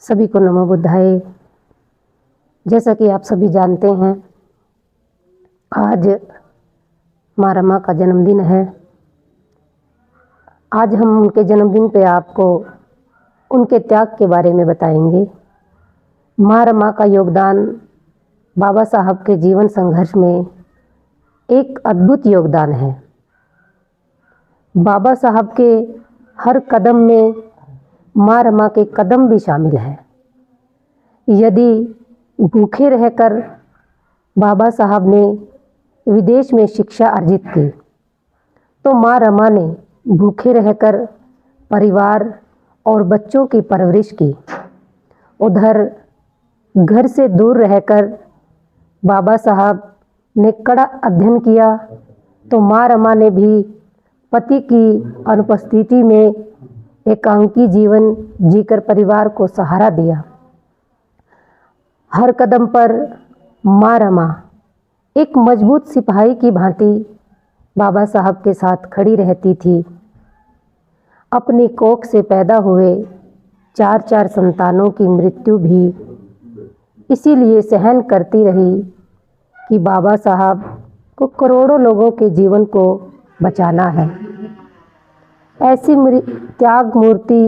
सभी को नमो बुद्धाय। जैसा कि आप सभी जानते हैं, आज माँ रमा का जन्मदिन है। आज हम उनके जन्मदिन पे आपको उनके त्याग के बारे में बताएंगे। माँ रमा का योगदान बाबा साहब के जीवन संघर्ष में एक अद्भुत योगदान है। बाबा साहब के हर कदम में माँ रमा के कदम भी शामिल है। यदि भूखे रहकर बाबा साहब ने विदेश में शिक्षा अर्जित की, तो माँ रमा ने भूखे रहकर परिवार और बच्चों की परवरिश की। उधर घर से दूर रहकर बाबा साहब ने कड़ा अध्ययन किया, तो माँ रमा ने भी पति की अनुपस्थिति में एकांकी जीवन जीकर परिवार को सहारा दिया। हर कदम पर माँ रमा एक मजबूत सिपाही की भांति बाबा साहब के साथ खड़ी रहती थी। अपनी कोख से पैदा हुए 4 संतानों की मृत्यु भी इसीलिए सहन करती रही कि बाबा साहब को करोड़ों लोगों के जीवन को बचाना है। ऐसी त्याग मूर्ति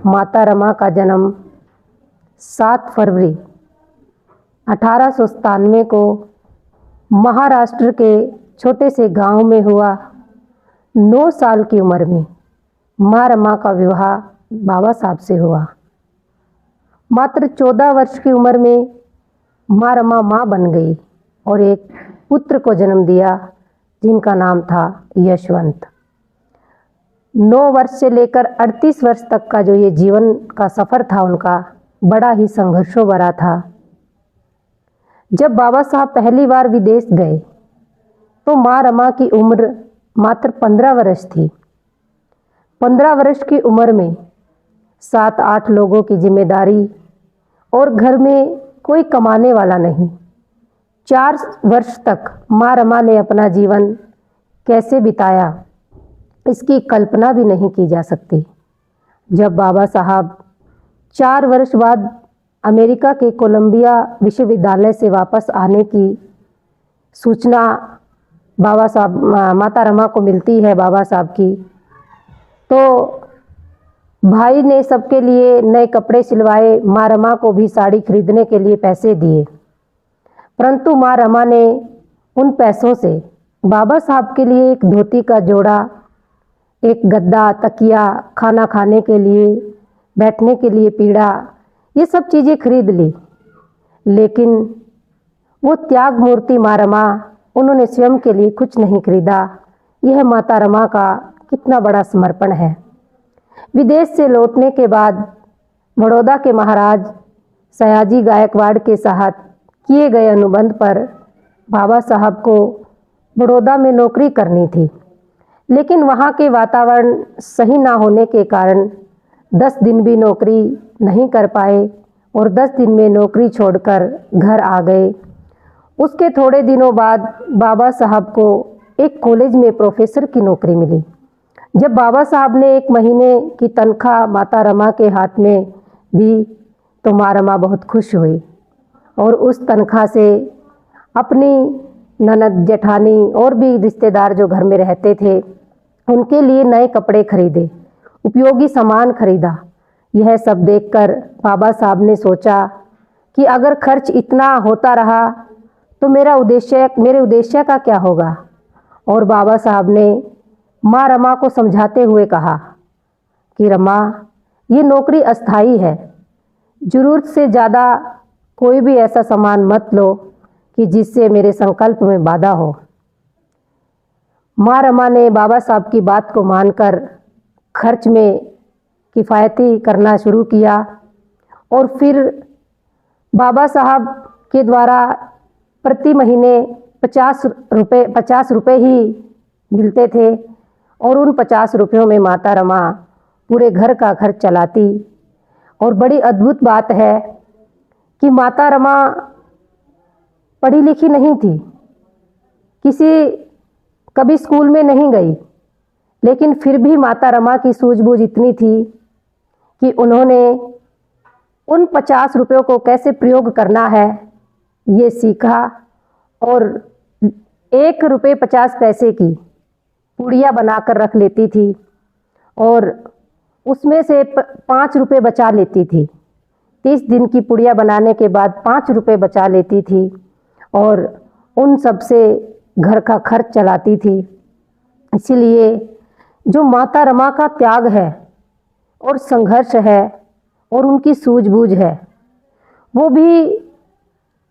माता रमा का जन्म 7 फरवरी 1897 को महाराष्ट्र के छोटे से गांव में हुआ। 9 साल की उम्र में माँ रमा का विवाह बाबा साहब से हुआ। मात्र 14 वर्ष की उम्र में माँ रमा माँ बन गई और एक पुत्र को जन्म दिया, जिनका नाम था यशवंत। 9 वर्ष से लेकर 38 वर्ष तक का जो ये जीवन का सफ़र था उनका, बड़ा ही संघर्षों भरा था। जब बाबा साहब पहली बार विदेश गए तो माँ रमा की उम्र मात्र 15 वर्ष थी। 15 वर्ष की उम्र में 7-8 लोगों की जिम्मेदारी और घर में कोई कमाने वाला नहीं। 4 वर्ष तक माँ रमा ने अपना जीवन कैसे बिताया, इसकी कल्पना भी नहीं की जा सकती। जब बाबा साहब 4 वर्ष बाद अमेरिका के कोलंबिया विश्वविद्यालय से वापस आने की सूचना बाबा साहब माता रमा को मिलती है बाबा साहब की, तो भाई ने सबके लिए नए कपड़े सिलवाए, माँ रमा को भी साड़ी खरीदने के लिए पैसे दिए। परंतु माँ रमा ने उन पैसों से बाबा साहब के लिए एक धोती का जोड़ा, एक गद्दा, तकिया, खाना खाने के लिए, बैठने के लिए पीढ़ा, ये सब चीज़ें खरीद ली। लेकिन वो त्याग मूर्ति माँ रमा, उन्होंने स्वयं के लिए कुछ नहीं खरीदा। यह माता रमा का कितना बड़ा समर्पण है। विदेश से लौटने के बाद बड़ौदा के महाराज सयाजी गायकवाड़ के साथ किए गए अनुबंध पर बाबा साहब को बड़ौदा में नौकरी करनी थी, लेकिन वहाँ के वातावरण सही ना होने के कारण 10 दिन भी नौकरी नहीं कर पाए और 10 दिन में नौकरी छोड़कर घर आ गए। उसके थोड़े दिनों बाद बाबा साहब को एक कॉलेज में प्रोफेसर की नौकरी मिली। जब बाबा साहब ने 1 महीने की तनख्वाह माता रमा के हाथ में दी, तो माँ रमा बहुत खुश हुई और उस तनख्वाह से अपनी ननद, जेठानी और भी रिश्तेदार जो घर में रहते थे, उनके लिए नए कपड़े खरीदे, उपयोगी सामान खरीदा। यह सब देखकर बाबा साहब ने सोचा कि अगर खर्च इतना होता रहा तो मेरे उद्देश्य का क्या होगा। और बाबा साहब ने माँ रमा को समझाते हुए कहा कि रमा, ये नौकरी अस्थाई है, जरूरत से ज़्यादा कोई भी ऐसा सामान मत लो कि जिससे मेरे संकल्प में बाधा हो। माँ रमा ने बाबा साहब की बात को मानकर खर्च में किफ़ायती करना शुरू किया और फिर बाबा साहब के द्वारा प्रति महीने 50 रुपये ही मिलते थे और उन 50 रुपयों में माता रमा पूरे घर का खर्च चलाती। और बड़ी अद्भुत बात है कि माता रमा पढ़ी लिखी नहीं थी, कभी स्कूल में नहीं गई, लेकिन फिर भी माता रमा की सूझबूझ इतनी थी कि उन्होंने उन 50 रुपयों को कैसे प्रयोग करना है ये सीखा और 1 रुपये 50 पैसे की पुड़िया बनाकर रख लेती थी और उसमें से 5 रुपये बचा लेती थी। 30 दिन की पुड़िया बनाने के बाद 5 रुपये बचा लेती थी और उन सब से घर का खर्च चलाती थी। इसीलिए जो माता रमा का त्याग है और संघर्ष है और उनकी सूझबूझ है वो भी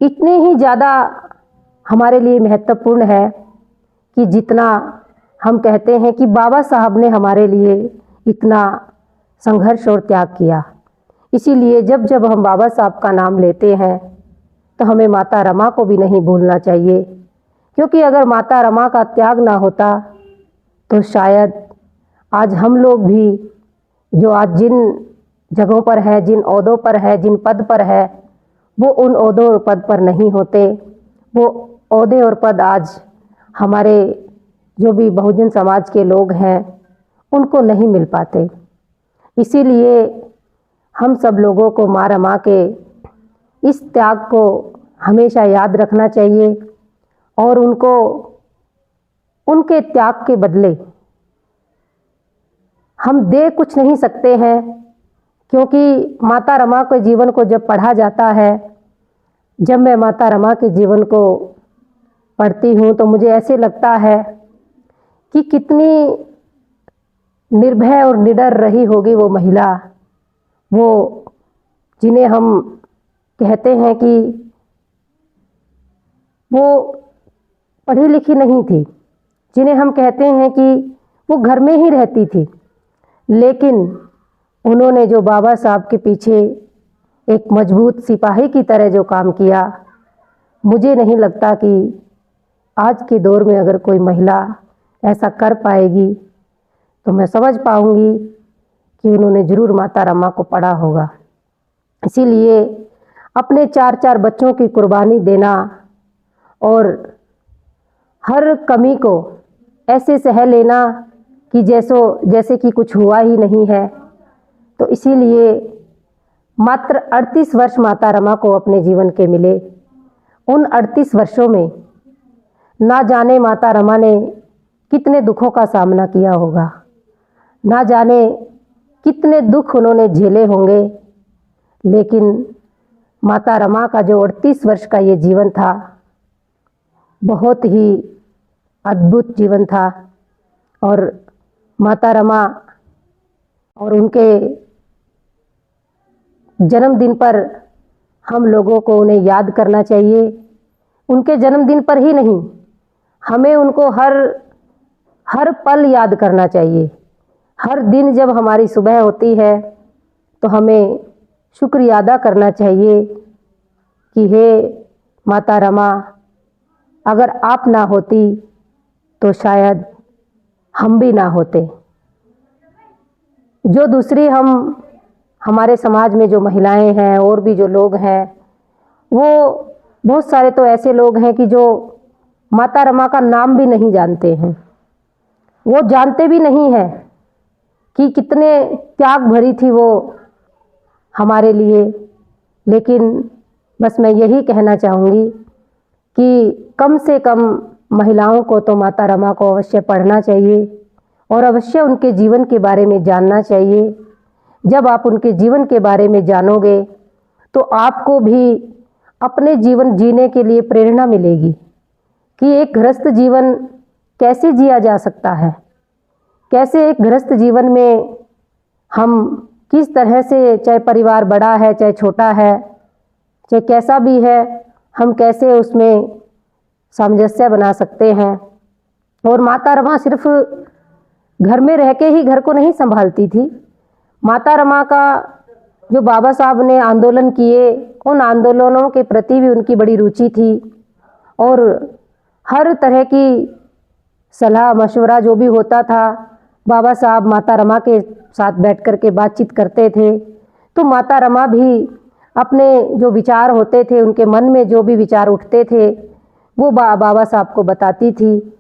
इतनी ही ज़्यादा हमारे लिए महत्वपूर्ण है कि जितना हम कहते हैं कि बाबा साहब ने हमारे लिए इतना संघर्ष और त्याग किया। इसीलिए जब जब हम बाबा साहब का नाम लेते हैं तो हमें माता रमा को भी नहीं भूलना चाहिए, क्योंकि अगर माता रमा का त्याग ना होता तो शायद आज हम लोग भी जो आज जिन जगहों पर है, जिन ओहदों पर है, जिन पद पर है, वो उन ओहदों और पद पर नहीं होते। वो ओहदे और पद आज हमारे जो भी बहुजन समाज के लोग हैं उनको नहीं मिल पाते। इसीलिए हम सब लोगों को माँ रमा के इस त्याग को हमेशा याद रखना चाहिए और उनको उनके त्याग के बदले हम दे कुछ नहीं सकते हैं, क्योंकि माता रमा के जीवन को जब पढ़ा जाता है, जब मैं माता रमा के जीवन को पढ़ती हूँ तो मुझे ऐसे लगता है कि कितनी निर्भय और निडर रही होगी वो महिला, वो जिन्हें हम कहते हैं कि वो पढ़ी लिखी नहीं थी, जिन्हें हम कहते हैं कि वो घर में ही रहती थी, लेकिन उन्होंने जो बाबा साहब के पीछे एक मजबूत सिपाही की तरह जो काम किया, मुझे नहीं लगता कि आज के दौर में अगर कोई महिला ऐसा कर पाएगी तो मैं समझ पाऊंगी कि उन्होंने ज़रूर माता रमा को पढ़ा होगा। इसीलिए अपने 4-4 बच्चों की कुर्बानी देना और हर कमी को ऐसे सह लेना कि जैसे कि कुछ हुआ ही नहीं है। तो इसीलिए मात्र 38 वर्ष माता रमा को अपने जीवन के मिले। उन 38 वर्षों में ना जाने माता रमा ने कितने दुखों का सामना किया होगा, ना जाने कितने दुख उन्होंने झेले होंगे, लेकिन माता रमा का जो 38 वर्ष का ये जीवन था बहुत ही अद्भुत जीवन था। और माता रमा और उनके जन्मदिन पर हम लोगों को उन्हें याद करना चाहिए। उनके जन्मदिन पर ही नहीं, हमें उनको हर पल याद करना चाहिए। हर दिन जब हमारी सुबह होती है तो हमें शुक्रिया अदा करना चाहिए कि हे माता रमा, अगर आप ना होती तो शायद हम भी ना होते। जो दूसरी हमारे समाज में जो महिलाएं हैं और भी जो लोग हैं, वो बहुत सारे तो ऐसे लोग हैं कि जो माता रमा का नाम भी नहीं जानते हैं, वो जानते भी नहीं हैं कि कितने त्याग भरी थी वो हमारे लिए। लेकिन बस मैं यही कहना चाहूँगी कि कम से कम महिलाओं को तो माता रमा को अवश्य पढ़ना चाहिए और अवश्य उनके जीवन के बारे में जानना चाहिए। जब आप उनके जीवन के बारे में जानोगे तो आपको भी अपने जीवन जीने के लिए प्रेरणा मिलेगी कि एक गृहस्थ जीवन कैसे जिया जा सकता है, कैसे एक गृहस्थ जीवन में हम किस तरह से, चाहे परिवार बड़ा है चाहे छोटा है, चाहे कैसा भी है, हम कैसे उसमें सामंजस्य बना सकते हैं। और माता रमा सिर्फ घर में रह के ही घर को नहीं संभालती थी। माता रमा का जो बाबा साहब ने आंदोलन किए, उन आंदोलनों के प्रति भी उनकी बड़ी रुचि थी और हर तरह की सलाह मशवरा जो भी होता था, बाबा साहब माता रमा के साथ बैठ कर के बातचीत करते थे। तो माता रमा भी अपने जो विचार होते थे, उनके मन में जो भी विचार उठते थे, वो बाबा साहब को बताती थी।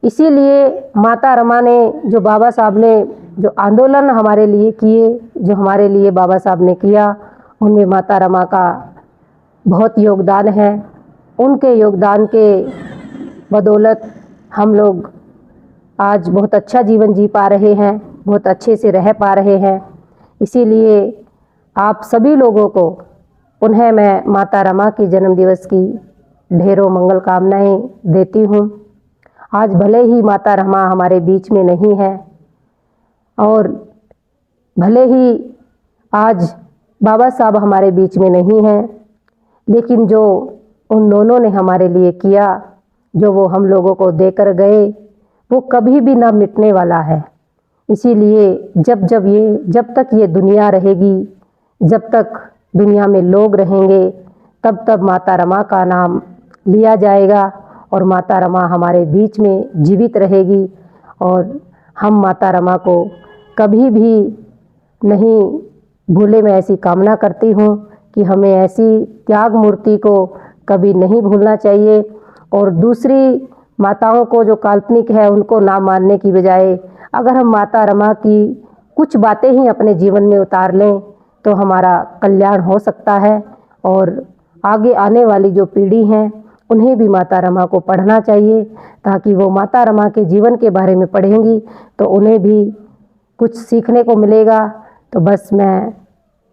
इसीलिए माता रमा ने जो बाबा साहब ने जो आंदोलन हमारे लिए किए, जो हमारे लिए बाबा साहब ने किया, उनमें माता रमा का बहुत योगदान है। उनके योगदान के बदौलत हम लोग आज बहुत अच्छा जीवन जी पा रहे हैं, बहुत अच्छे से रह पा रहे हैं। इसीलिए आप सभी लोगों को पुनः मैं माता रमा के जन्म दिवस की ढेरों मंगल कामनाएं देती हूँ। आज भले ही माता रमा हमारे बीच में नहीं है और भले ही आज बाबा साहब हमारे बीच में नहीं हैं, लेकिन जो उन दोनों ने हमारे लिए किया, जो वो हम लोगों को देकर गए, वो कभी भी ना मिटने वाला है। इसीलिए जब तक ये दुनिया रहेगी, जब तक दुनिया में लोग रहेंगे, तब तक माता रमा का नाम लिया जाएगा और माता रमा हमारे बीच में जीवित रहेगी। और हम माता रमा को कभी भी नहीं भूले। मैं ऐसी कामना करती हूँ कि हमें ऐसी त्याग मूर्ति को कभी नहीं भूलना चाहिए और दूसरी माताओं को जो काल्पनिक है उनको ना मानने की बजाय अगर हम माता रमा की कुछ बातें ही अपने जीवन में उतार लें तो हमारा कल्याण हो सकता है। और आगे आने वाली जो पीढ़ी हैं उन्हें भी माता रमा को पढ़ना चाहिए, ताकि वो माता रमा के जीवन के बारे में पढ़ेंगी तो उन्हें भी कुछ सीखने को मिलेगा। तो बस मैं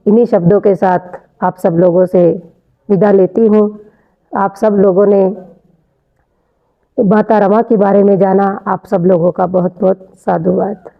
इन्हीं शब्दों के साथ आप सब लोगों से विदा लेती हूँ। आप सब लोगों ने माता रमा के बारे में जाना, आप सब लोगों का बहुत बहुत साधुवाद।